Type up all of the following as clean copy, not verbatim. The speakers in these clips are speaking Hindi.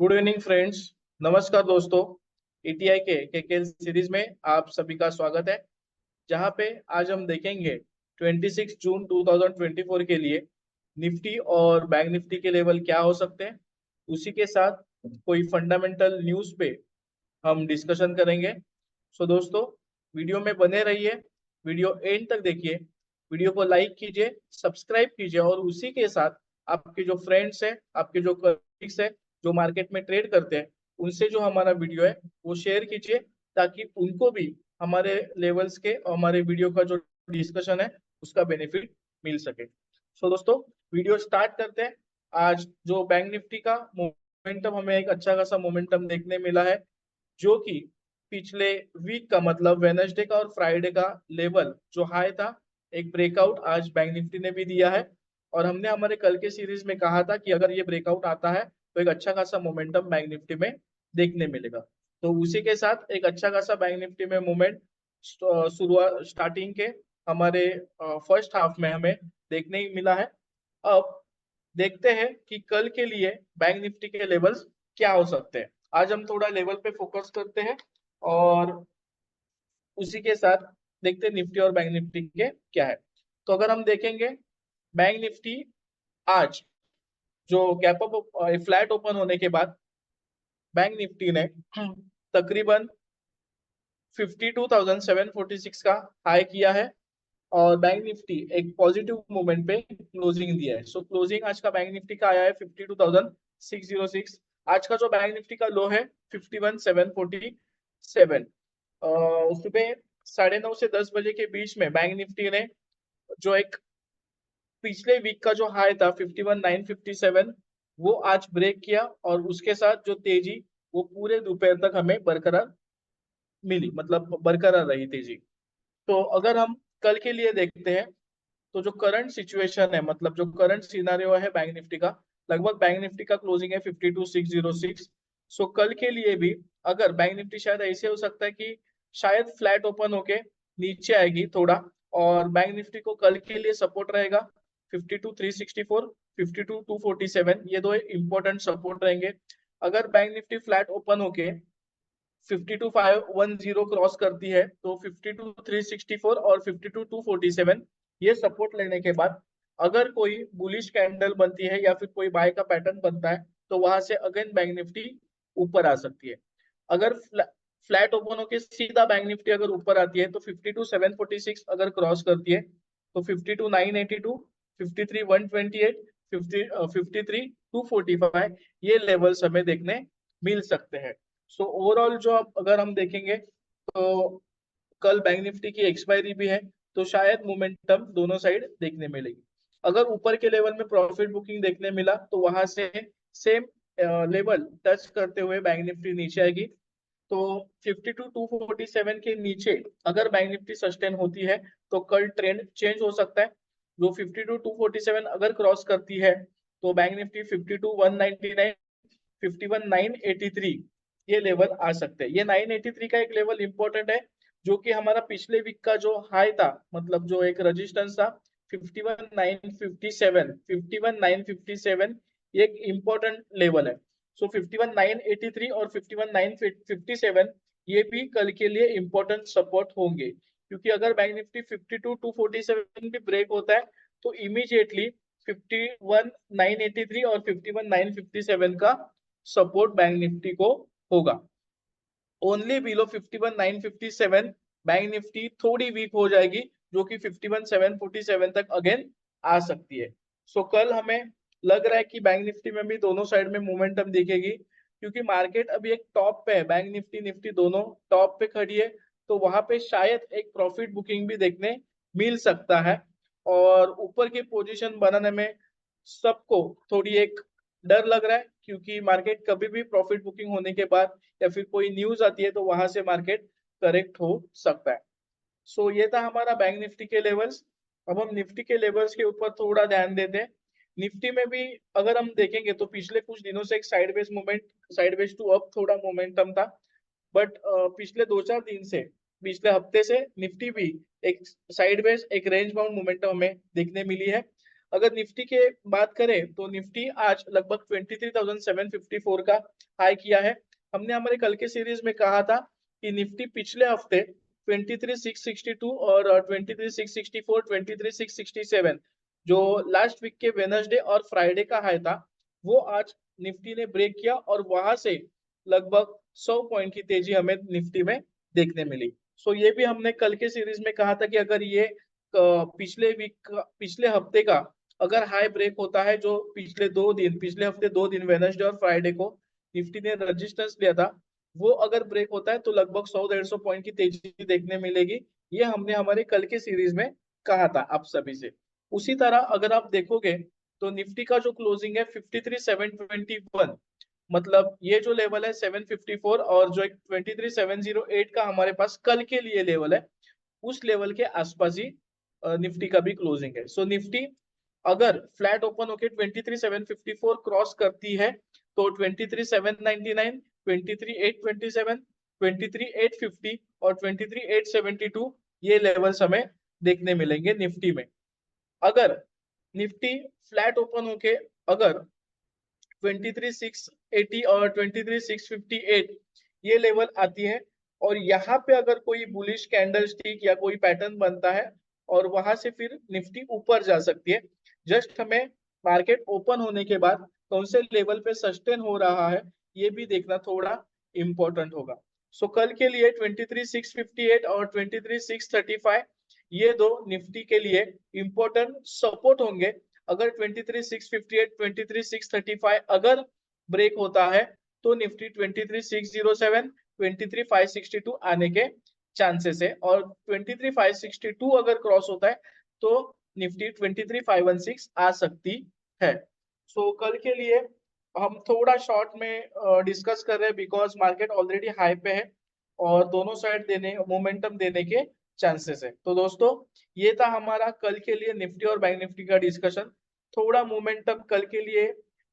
Good evening friends. नमस्कार दोस्तों। ईटीआई के केकेएल सीरीज में आप सभी का स्वागत है, जहां पे आज हम देखेंगे 26 जून 2024 के लिए निफ्टी और बैंक निफ्टी के लेवल क्या हो सकते हैं। उसी के साथ कोई फंडामेंटल न्यूज पे हम डिस्कशन करेंगे। सो दोस्तों, वीडियो में बने रहिए, वीडियो एंड तक देखिए, वीडियो को लाइक कीजिए, सब्सक्राइब कीजिए और उसी के साथ आपके जो फ्रेंड्स हैं, आपके जो कलीग्स हैं जो मार्केट में ट्रेड करते हैं, उनसे जो हमारा वीडियो है वो शेयर कीजिए, ताकि उनको भी हमारे लेवल्स के और हमारे वीडियो का जो डिस्कशन है उसका बेनिफिट मिल सके। सो दोस्तों, वीडियो स्टार्ट करते हैं। आज जो बैंक निफ्टी का मोमेंटम, हमें एक अच्छा खासा मोमेंटम देखने मिला है, जो कि पिछले वीक का मतलब वेनसडे का और फ्राइडे का लेवल जो हाई था, एक ब्रेकआउट आज बैंक निफ्टी ने भी दिया है। और हमने हमारे कल के सीरीज में कहा था कि अगर ये ब्रेकआउट आता है तो एक अच्छा खासा मोमेंटम बैंक निफ्टी में देखने मिलेगा। तो उसी के साथ एक अच्छा खासा बैंक निफ्टी में मूवमेंट शुरुआत स्टार्टिंग के हमारे फर्स्ट हाफ में हमें देखने ही मिला है। अब देखते हैं कि कल के लिए बैंक निफ्टी के लेवल्स क्या हो सकते हैं। आज हम थोड़ा लेवल पे फोकस करते हैं और उसी के साथ देखते हैं निफ्टी और बैंक निफ्टी के क्या है। तो अगर हम देखेंगे बैंक निफ्टी आज जो गैप अप फ्लैट ओपन होने के बाद बैंक निफ्टी ने तकरीबन 52,746 का हाई किया है और बैंक निफ्टी एक पॉजिटिव मूवमेंट पे क्लोजिंग दिया है। सो क्लोजिंग आज का बैंक निफ्टी का आया है 52,606। आज का जो बैंक निफ्टी का लो है 51,747। सुबह 9:30 से 10 बजे के बीच में बैंक निफ्टी ने जो एक पिछले वीक का जो हाई था 51,957, वो आज ब्रेक किया और उसके साथ जो तेजी वो पूरे दोपहर तक हमें बरकरार मिली, मतलब बरकरार रही तेजी। तो अगर हम कल के लिए देखते हैं तो जो करंट सिचुएशन है, मतलब जो करंट सिनारियो है बैंक निफ्टी का, लगभग बैंक निफ्टी का क्लोजिंग है 52,606। सो कल के लिए भी अगर बैंक निफ्टी शायद ऐसे हो सकता है कि शायद फ्लैट ओपन होके नीचे आएगी थोड़ा, और बैंक निफ्टी को कल के लिए सपोर्ट रहेगा 52,364, 52,247, ये दो इंपॉर्टेंट सपोर्ट रहेंगे। अगर बैंक निफ्टी फ्लैट ओपन होके 52,510 क्रॉस करती है तो 52,364 और 52,247 ये सपोर्ट लेने के बाद अगर कोई बुलिश कैंडल बनती है या फिर कोई बाय का पैटर्न बनता है तो वहां से अगेन बैंक निफ्टी ऊपर आ सकती है। अगर फ्लैट ओपन होकर सीधा बैंक निफ्टी अगर ऊपर आती है तो 52,746 अगर क्रॉस करती है तो 52,982, 53,128, 53,245 ये लेवल्स हमें देखने मिल सकते हैं। सो ओवरऑल जो अगर हम देखेंगे तो कल बैंक निफ्टी की एक्सपायरी भी है, तो शायद मोमेंटम दोनों साइड देखने मिलेगी। अगर ऊपर के लेवल में प्रॉफिट बुकिंग देखने मिला तो वहां से सेम लेवल टच करते हुए बैंक निफ्टी नीचे आएगी। तो 52,247 के नीचे अगर बैंक निफ्टी सस्टेन होती है तो कल ट्रेंड चेंज हो सकता है। जो 52,247 अगर क्रॉस करती है तो बैंक निफ्टी 52,199, 51,983 ये लेवल आ सकते हैं। ये 983 का एक लेवल इंपॉर्टेंट है, जो कि हमारा पिछले वीक का जो हाई था, मतलब जो एक रेजिस्टेंस था 51,957, 51,957 ये एक इंपॉर्टेंट लेवल है। सो 51,983 और 51,957 ये भी कल के लिए इंपॉर्टेंट सपोर्ट होंगे, क्योंकि अगर बैंक निफ्टी 52,247 भी ब्रेक होता है तो इमीडिएटली 51,983 और 51,957 का सपोर्ट बैंक निफ्टी को होगा। ओनली बिलो 51,957 बैंक निफ्टी थोड़ी वीक हो जाएगी, जो कि 51,747 तक अगेन आ सकती है। सो कल हमें लग रहा है कि बैंक निफ्टी में भी दोनों साइड में मोमेंटम दिखेगी, क्योंकि मार्केट अभी एक टॉप पे है, बैंक निफ्टी निफ्टी दोनों टॉप पे खड़ी है, तो वहां पे शायद एक प्रॉफिट बुकिंग भी देखने मिल सकता है। और ऊपर की पोजीशन बनाने में सबको थोड़ी एक डर लग रहा है, क्योंकि मार्केट कभी भी प्रॉफिट बुकिंग होने के बाद या फिर कोई न्यूज आती है तो वहां से मार्केट करेक्ट हो सकता है। सो ये था हमारा बैंक निफ्टी के लेवल्स। अब हम निफ्टी के लेवल्स के ऊपर थोड़ा ध्यान देते हैं। निफ्टी में भी अगर हम देखेंगे तो पिछले कुछ दिनों से एक sideways movement, sideways to up थोड़ा मोमेंटम था, बट पिछले 2-4 दिन से, पिछले हफ्ते से निफ्टी भी एक साइडवेज एक रेंज बाउंड मोमेंटम हमें देखने मिली है। अगर निफ्टी के बात करें तो निफ्टी आज लगभग 23,754 का हाई किया है। हमने हमारे कल के सीरीज में कहा था कि निफ्टी पिछले हफ्ते 23,662 और 23,664, 23,667 जो लास्ट वीक के वेनसडे और फ्राइडे का हाई था, वो आज निफ्टी ने ब्रेक किया और वहां से लगभग 100 पॉइंट की तेजी हमें निफ्टी में देखने मिली। सो ये भी हमने कल के सीरीज में कहा था कि अगर ये पिछले हफ्ते का अगर हाई ब्रेक होता है, जो पिछले हफ्ते 2 दिन वेडनेसडे और फ्राइडे को निफ्टी ने रजिस्टेंस लिया था, वो अगर ब्रेक होता है तो लगभग 100-150 पॉइंट की तेजी देखने मिलेगी। ये हमने हमारे कल के सीरीज में कहा था आप सभी से। उसी तरह अगर आप देखोगे तो निफ्टी का जो क्लोजिंग है 53,721, मतलब ये जो लेवल है 754, और जो एक 23,708 का हमारे पास कल के लिए लेवल है, उस लेवल के आसपास ही निफ्टी का भी क्लोजिंग है। सो निफ्टी अगर फ्लैट ओपन होके 23,754 क्रॉस करती है तो 23,799, 23,827, 23,850 और 23,872 ये लेवल्स हमें देखने मिलेंगे निफ्टी में। अगर निफ्टी फ्लैट ओपन होके अगर 23,680 और 23,658 ये लेवल आती है, और यहाँ पे अगर कोई बुलिश कैंडल स्टिक या कोई पैटर्न बनता है और वहां से फिर निफ्टी ऊपर जा सकती है। जस्ट हमें मार्केट ओपन होने के बाद कौन से लेवल पे सस्टेन हो रहा है ये भी देखना थोड़ा इंपॉर्टेंट होगा। सो कल के लिए 23,658 और 23,635 ये दो निफ्टी के लिए इंपॉर्टेंट सपोर्ट होंगे। अगर 23,658, 23,635 अगर ब्रेक होता है तो निफ्टी 23,607, 23,562 आने के चांसेस है, और 23,562 अगर क्रॉस होता है तो निफ्टी 23,516 आ सकती है। सो कल के लिए हम थोड़ा शॉर्ट में डिस्कस कर रहे हैं बिकॉज मार्केट ऑलरेडी हाई पे है और दोनों साइड देने मोमेंटम देने के चांसेस है। तो दोस्तों ये था हमारा कल के लिए निफ्टी और बैंक निफ्टी का डिस्कशन। थोड़ा मोमेंटम कल के लिए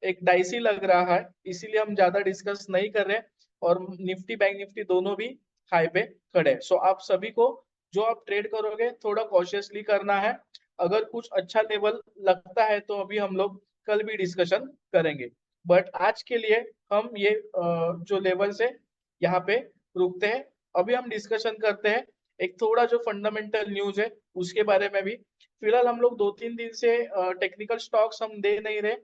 एक डाइसी लग रहा है, इसीलिए हम ज्यादा डिस्कस नहीं कर रहे, और निफ्टी बैंक निफ्टी दोनों भी हाई पे खड़े। सो आप सभी को जो आप ट्रेड करोगे थोड़ा कॉशियसली करना है। अगर कुछ अच्छा लेवल लगता है तो अभी हम लोग कल भी डिस्कशन करेंगे, बट आज के लिए हम ये जो लेवल्स है यहाँ पे रुकते हैं। अभी हम डिस्कशन करते हैं एक थोड़ा जो फंडामेंटल न्यूज है उसके बारे में भी। फिलहाल हम लोग 2-3 दिन से टेक्निकल स्टॉक्स हम दे नहीं रहे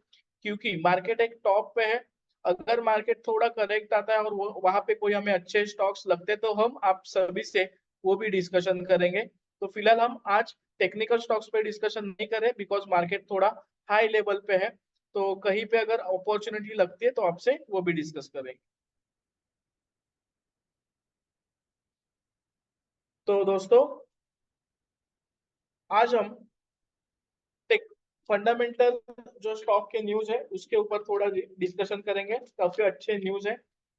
क्योंकि मार्केट एक टॉप पे है। अगर मार्केट थोड़ा करेक्ट आता है और वहां पे कोई हमें अच्छे स्टॉक्स लगते हैं तो हम आप सभी से वो भी डिस्कशन करेंगे। तो फिलहाल हम आज टेक्निकल स्टॉक्स पे डिस्कशन नहीं करें बिकॉज मार्केट थोड़ा हाई लेवल पे है। तो कहीं पे अगर अपॉर्चुनिटी लगती है तो आपसे वो भी डिस्कस करेंगे। तो दोस्तों आज हम टेक फंडामेंटल जो स्टॉक के न्यूज है उसके ऊपर थोड़ा डिस्कशन करेंगे, काफी अच्छे न्यूज है।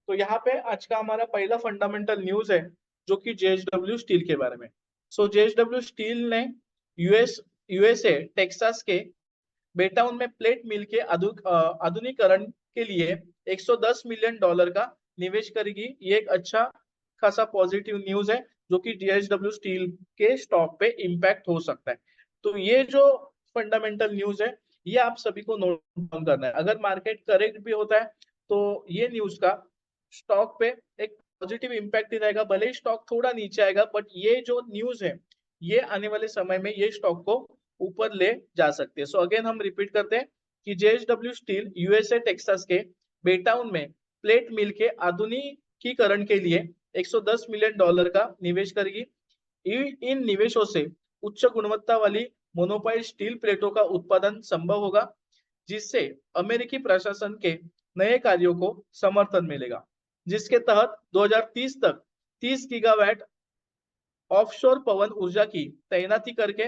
तो यहाँ पे आज का हमारा पहला फंडामेंटल न्यूज है जो कि जेएसडब्ल्यू स्टील के बारे में। सो जेएसडब्ल्यू स्टील ने यूएसए टेक्सास के बेटाउन में प्लेट मिल के आधुनिकीकरण के लिए $110 मिलियन का निवेश करेगी। ये एक अच्छा खासा पॉजिटिव न्यूज है जो कि जेएसडब्ल्यू स्टील के स्टॉक पे इम्पैक्ट हो सकता है। तो ये जो फंडामेंटल न्यूज है ये आप सभी को नोट डाउन करना है। अगर मार्केट करेक्ट भी होता है तो ये न्यूज का स्टॉक पे एक पॉजिटिव इम्पैक्ट ही रहेगा, भले ही स्टॉक थोड़ा नीचे आएगा, बट ये जो न्यूज है ये आने वाले समय में ये स्टॉक को ऊपर ले जा सकते हैं। सो अगेन हम रिपीट करते हैं कि जेएसडब्ल्यू स्टील यूएसए टेक्सास के बेटाउन में प्लेट मिल के आधुनिकीकरण के लिए $110 मिलियन का निवेश करेगी। इन निवेशों से उच्च गुणवत्ता वाली मोनोपाइल स्टील प्लेटों का उत्पादन संभव होगा जिससे अमेरिकी प्रशासन के नए कार्यों को समर्थन मिलेगा, जिसके तहत 2030 तक 30 गीगावाट ऑफशोर पवन ऊर्जा की तैनाती करके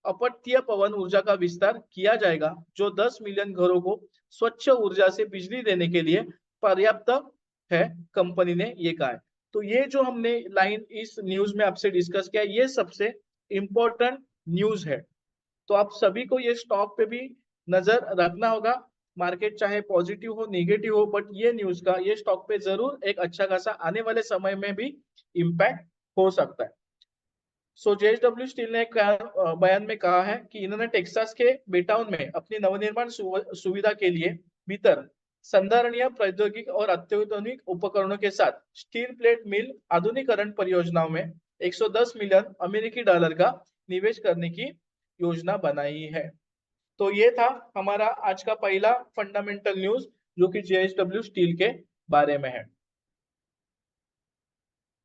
अपतटीय पवन ऊर्जा का विस्तार किया जाएगा जो 10 मिलियन घरों को स्वच्छ ऊर्जा से बिजली देने के लिए पर्याप्त है, कंपनी ने ये कहा है। तो ये जो हमने लाइन इस न्यूज में आपसे डिस्कस किया ये सबसे इंपॉर्टेंट न्यूज है। तो आप सभी को ये स्टॉक पे भी नजर रखना होगा। मार्केट चाहे पॉजिटिव हो निगेटिव हो, बट ये न्यूज का ये स्टॉक पे जरूर एक अच्छा खासा आने वाले समय में भी इम्पैक्ट हो सकता है। सो जेएसडब्ल्यू स्टील ने एक बयान में कहा है कि इन्होंने टेक्सास के बेटाउन में अपनी नवनिर्माण सुविधा के लिए भीतर संधारणीय प्रौद्योगिक और अत्याधुनिक उपकरणों के साथ स्टील प्लेट मिल आधुनिकीकरण परियोजनाओं में 110 मिलियन अमेरिकी डॉलर का निवेश करने की योजना बनाई है। तो ये था हमारा आज का पहला फंडामेंटल न्यूज जो कि जेएसडब्ल्यू स्टील के बारे में है।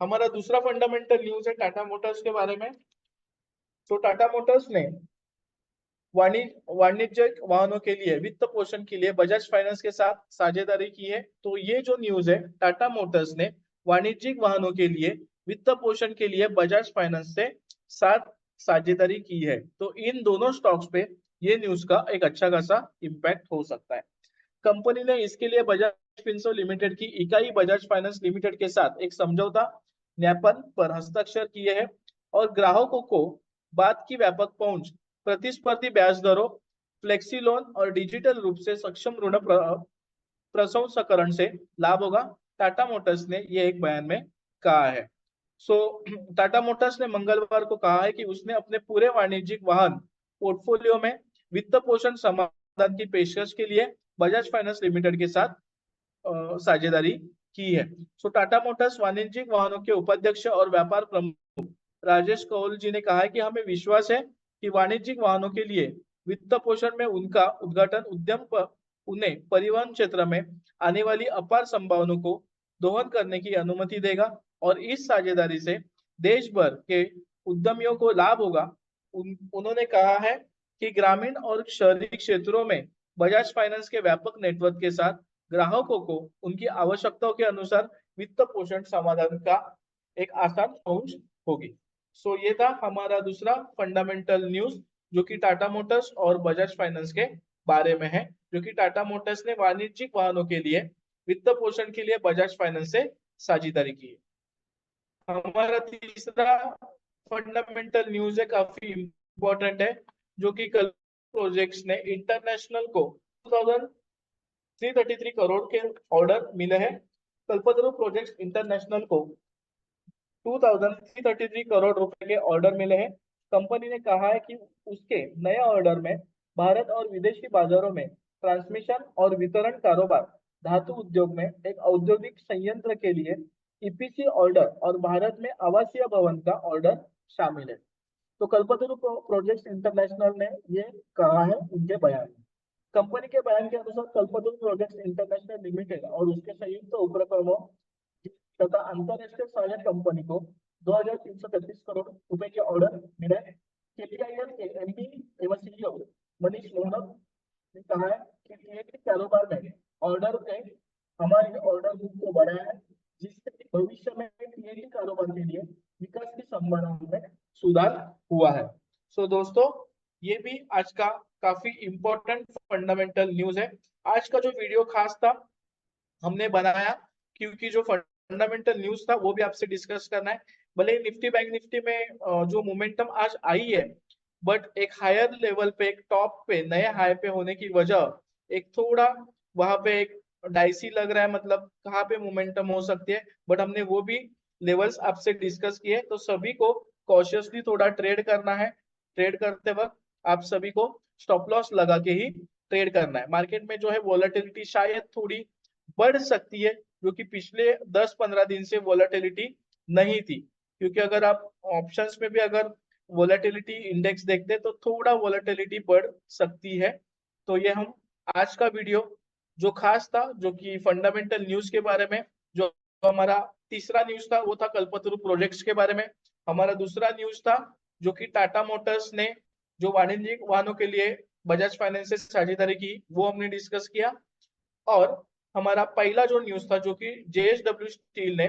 हमारा दूसरा फंडामेंटल न्यूज है टाटा मोटर्स के बारे में। तो टाटा मोटर्स ने वाणिज्यिक वाहनों के लिए वित्त पोषण के लिए बजाज फाइनेंस के साथ साझेदारी की है। तो ये जो न्यूज है, टाटा मोटर्स ने वाणिज्यिक वाहनों के लिए वित्त पोषण के लिए बजाज फाइनेंस से साथ साझेदारी की है। तो इन दोनों स्टॉक्स पे ये न्यूज का एक अच्छा खासा इम्पैक्ट हो सकता है। कंपनी ने इसके लिए बजाज फिनसर्व लिमिटेड की इकाई बजाज फाइनेंस लिमिटेड के साथ एक समझौता ज्ञापन पर हस्ताक्षर किए हैं और ग्राहकों को बाद की व्यापक पहुंच, प्रतिस्पर्धी ब्याज दरों, फ्लेक्सी लोन और डिजिटल रूप से सक्षम ऋण प्रसंस्करण से लाभ होगा, टाटा मोटर्स ने ये एक बयान में कहा है। टाटा मोटर्स ने मंगलवार को कहा है कि उसने अपने पूरे वाणिज्यिक वाहन पोर्टफोलियो में वित्त पोषण समाधान की पेशकश के लिए बजाज फाइनेंस लिमिटेड के साथ साझेदारी की है। टाटा मोटर्स वाणिज्यिक वाहनों के उपाध्यक्ष और व्यापार प्रमुख राजेश कौल जी ने कहा है कि हमें विश्वास है कि वाणिज्यिक वाहनों के लिए वित्त पोषण में उनका उद्घाटन उद्यम उन्हें परिवहन क्षेत्र में आने वाली अपार संभावनाओं को दोहन करने की अनुमति देगा और इस साझेदारी से देश भर के उद्यमियों को लाभ होगा। उन्होंने कहा है कि ग्रामीण और शहरी क्षेत्रों में बजाज फाइनेंस के व्यापक नेटवर्क के साथ ग्राहकों को उनकी आवश्यकताओं के अनुसार वित्त पोषण समाधान का एक आसान पहुंच होगी। ये था हमारा दूसरा फंडामेंटल न्यूज जो कि टाटा मोटर्स और बजाज फाइनेंस के बारे में है, जो कि टाटा मोटर्स ने वाणिज्यिक वाहनों के लिए वित्त पोषण के लिए बजाज फाइनेंस से साझेदारी की है। हमारा तीसरा फंडामेंटल न्यूज है, काफी इंपॉर्टेंट है, जो कि कल प्रोजेक्ट्स ने इंटरनेशनल को 2333 करोड़ के ऑर्डर मिले हैं। कल्पतरु प्रोजेक्ट्स इंटरनेशनल को 2333 करोड़ रुपए के ऑर्डर मिले हैं। कंपनी ने कहा है कि उसके नए ऑर्डर में भारत और विदेशी बाजारों में ट्रांसमिशन और वितरण कारोबार, धातु उद्योग में एक औद्योगिक संयंत्र के लिए ईपीसी ऑर्डर और भारत में आवासीय भवन का ऑर्डर शामिल है। तो कल्पतरु प्रोजेक्ट्स इंटरनेशनल ने ये कहा है उनके बयान में। कंपनी के बयान के अनुसार कल्पतरु प्रोजेक्ट्स इंटरनेशनल लिमिटेड और उसके संयुक्त उपक्रमों तथा अंतरराष्ट्रीय सहायक कंपनी को 2333 करोड़ रुपए के ऑर्डर मिले। केपीआईएल के एमडी एवं सीईओ मनीष मोहन ने कहा है कि टीएटी कारोबार में ऑर्डर ने हमारी ऑर्डर बुक को बढ़ाया है, जिससे भविष्य में टीएटी कारोबार के लिए विकास की संभावनाओं में सुधार हुआ है। दोस्तों, ये भी आज का काफी इंपॉर्टेंट फंडामेंटल न्यूज है। आज का जो वीडियो खास था हमने बनाया क्योंकि जो फंडामेंटल न्यूज था वो भी आपसे डिस्कस करना है। भले निफ्टी बैंक निफ्टी में जो मोमेंटम आज आई है, बट एक हायर लेवल पे, एक टॉप पे, नए हाई पे होने की वजह एक थोड़ा वहां पे एक डाइसी लग रहा है, मतलब कहाँ पे मोमेंटम हो सकती है, बट हमने वो भी लेवल्स आपसे डिस्कस किए। तो सभी को कॉशियसली थोड़ा ट्रेड करना है। ट्रेड करते वक्त आप सभी को स्टॉप लॉस लगा के ही ट्रेड करना है। मार्केट में जो है वॉलेटिलिटी शायद थोड़ी बढ़ सकती है, जो कि पिछले 10-15 दिन से वॉलेटिलिटी नहीं थी, क्योंकि अगर आप ऑप्शंस में भी अगर वॉलेटिलिटी इंडेक्स देखते तो थोड़ा वॉलेटिलिटी बढ़ सकती है। तो ये हम आज का वीडियो जो खास था, जो कि फंडामेंटल न्यूज के बारे में, जो हमारा तीसरा न्यूज था वो था कल्पतरु प्रोजेक्ट्स के बारे में। हमारा दूसरा न्यूज था जो कि टाटा मोटर्स ने जो वाणिज्यिक वाहनों के लिए बजाज फाइनेंस से साझेदारी की, वो हमने डिस्कस किया। और हमारा पहला जो न्यूज था जो कि जेएसडब्ल्यू स्टील ने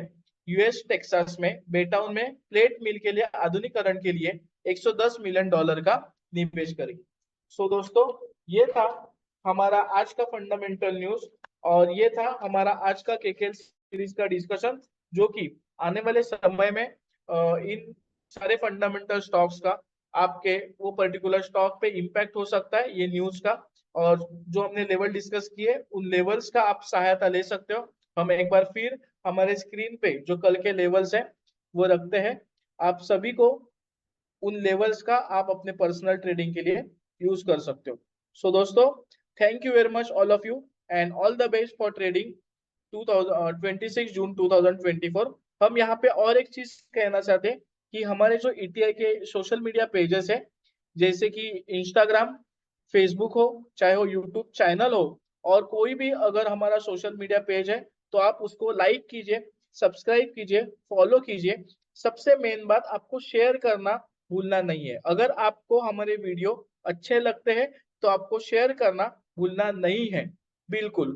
यूएस टेक्सास में बेटाउन में प्लेट मिल के लिए आधुनिकीकरण के लिए 110 मिलियन डॉलर का निवेश करेगी। दोस्तों, ये था हमारा आज का फंडामेंटल न्यूज और ये था हमारा आज का केकेएल सीरीज का डिस्कशन, जो कि आने वाले समय में इन सारे फंडामेंटल स्टॉक्स का आपके वो पर्टिकुलर स्टॉक पे इम्पैक्ट हो सकता है ये न्यूज का। और जो हमने लेवल डिस्कस किए उन लेवल्स का आप सहायता ले सकते हो। हम एक बार फिर हमारे स्क्रीन पे जो कल के लेवल्स हैं वो रखते हैं। आप सभी को उन लेवल्स का आप अपने पर्सनल ट्रेडिंग के लिए यूज कर सकते हो। सो दोस्तों, thank you very much all of you and all the best for trading 26 जून 2024। हम यहाँ पे और एक चीज कहना चाहते हैं कि हमारे जो ईटीआई के सोशल मीडिया पेजेस है, जैसे कि इंस्टाग्राम, फेसबुक हो, चाहे वो यूट्यूब चैनल हो, और कोई भी अगर हमारा सोशल मीडिया पेज है तो आप उसको लाइक कीजिए, सब्सक्राइब कीजिए, फॉलो कीजिए। सबसे मेन बात, आपको शेयर करना भूलना नहीं है। अगर आपको हमारे वीडियो अच्छे लगते हैं तो आपको शेयर करना भूलना नहीं है, बिल्कुल।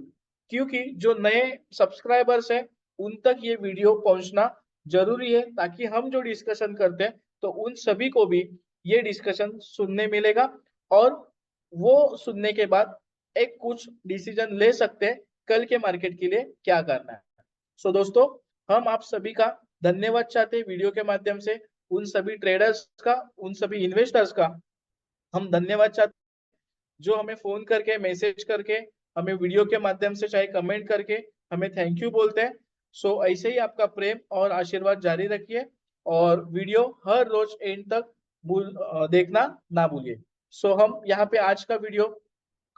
क्योंकि जो नए सब्सक्राइबर्स हैं उन तक ये वीडियो पहुंचना जरूरी है, ताकि हम जो डिस्कशन करते हैं तो उन सभी को भी ये डिस्कशन सुनने मिलेगा, और वो सुनने के बाद एक कुछ डिसीजन ले सकते हैं कल के मार्केट के लिए क्या करना है। सो दोस्तों, हम आप सभी का धन्यवाद चाहते हैं वीडियो के माध्यम से। उन सभी ट्रेडर्स का, उन सभी इन्वेस्टर्स का हम धन्यवाद चाहते हैं जो हमें फोन करके, मैसेज करके, हमें वीडियो के माध्यम से, चाहे कमेंट करके हमें थैंक यू बोलते हैं। सो ऐसे ही आपका प्रेम और आशीर्वाद जारी रखिए, और वीडियो हर रोज एंड तक देखना ना भूलिए। सो हम यहाँ पे आज का वीडियो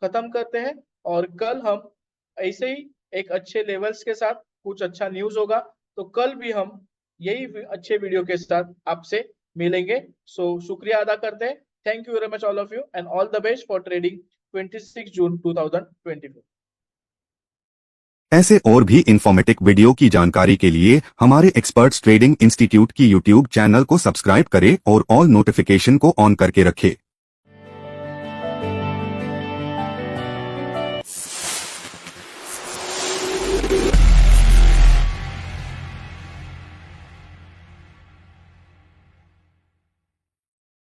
खत्म करते हैं, और कल हम ऐसे ही एक अच्छे लेवल्स के साथ, कुछ अच्छा न्यूज होगा तो कल भी हम यही अच्छे वीडियो के साथ आपसे मिलेंगे। सो शुक्रिया अदा करते हैं। Thank you very much all of you and all the best for trading 26 जून 2024। ऐसे और भी इंफॉर्मेटिव वीडियो की जानकारी के लिए हमारे एक्सपर्ट्स ट्रेडिंग इंस्टीट्यूट की यूट्यूब चैनल को सब्सक्राइब करें और ऑल नोटिफिकेशन को ऑन करके रखें।